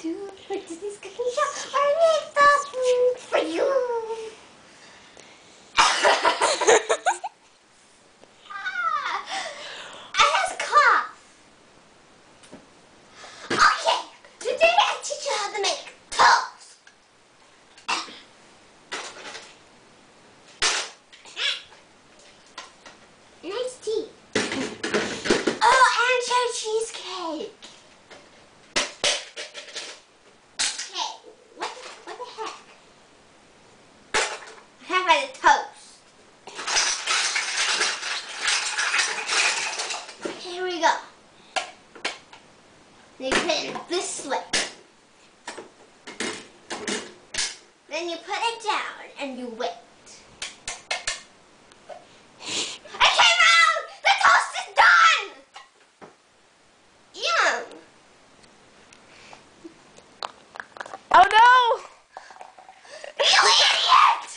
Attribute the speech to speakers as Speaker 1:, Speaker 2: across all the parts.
Speaker 1: do for Disney's Cooking Show. I made the food for you. I have cough. Okay, today I teach you how to make toast. Nice tea. Oh, and share cheesecake. Hey, what the heck? I have a toast. Here we go. You put it this way. Then you put it down and you wait.
Speaker 2: Oh no!
Speaker 1: You idiot!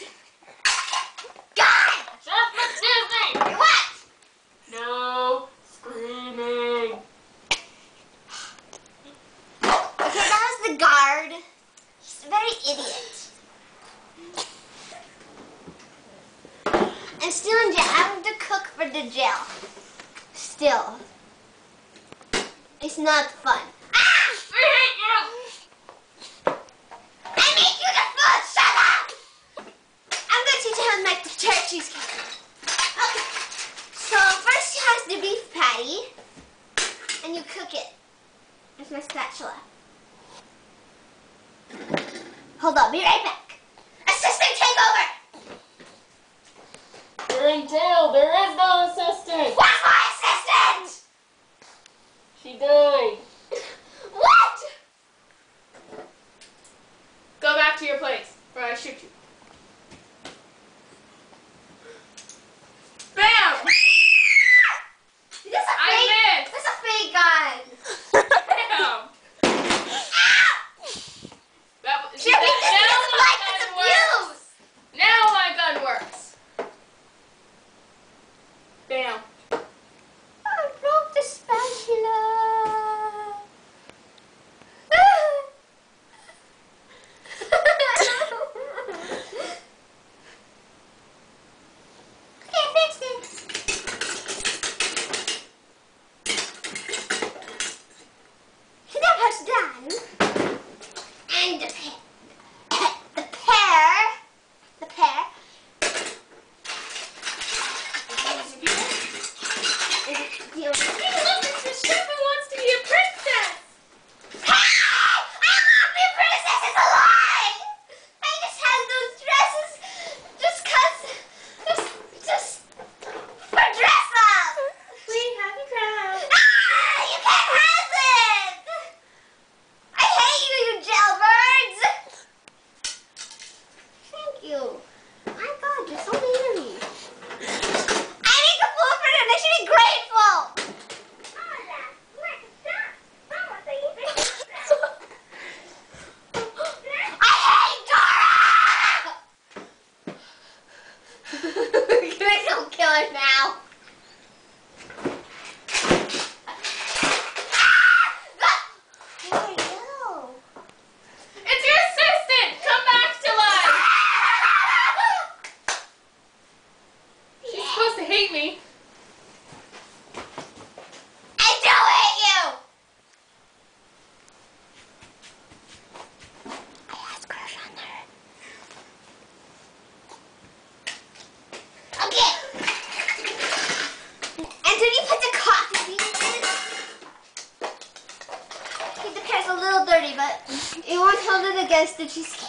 Speaker 1: God!
Speaker 2: Just for Disney!
Speaker 1: What?
Speaker 2: No screaming.
Speaker 1: Okay, that was the guard. He's a very idiot. I'm still in jail. I have to cook for the jail. Still. It's not fun. Ah!
Speaker 2: I hate you!
Speaker 1: I make you the food! Shut up! I'm going to teach you how to make the church cheesecake. Okay. So first you have the beef patty. And you cook it. There's my spatula. Hold on, be right back. Assistant, take over!
Speaker 2: You're in jail. There is no assistant.
Speaker 1: Where's my assistant?
Speaker 2: She died.
Speaker 1: What?
Speaker 2: Go back to your place, or I shoot you. Bam!
Speaker 1: That's a fake gun.
Speaker 2: Bam!
Speaker 1: Ow!
Speaker 2: See,
Speaker 1: This is like it's abuse.
Speaker 2: Now my gun works. Bam.
Speaker 1: I broke the spatula. Okay, I fixed it. So that part's done. And the pear.
Speaker 2: Hey, look, it's the chef who wants to be a princess.
Speaker 1: I love me, princess. It's a lie. I just had those dresses just for dress up.
Speaker 2: Sweet happy crown.
Speaker 1: You can't have it. I hate you, you jailbirds. Thank you. My God, you're so mean to me. I make the food for them. They should be grateful. I hate Dora! Please don't kill her now. Where did it go?
Speaker 2: It's your assistant. Come back to life. She's supposed to hate me.
Speaker 1: I do hate you! I had a crush on her. Okay. And then you put the coffee beans in. Okay, the pear's a little dirty, but it won't hold it against the cheesecake.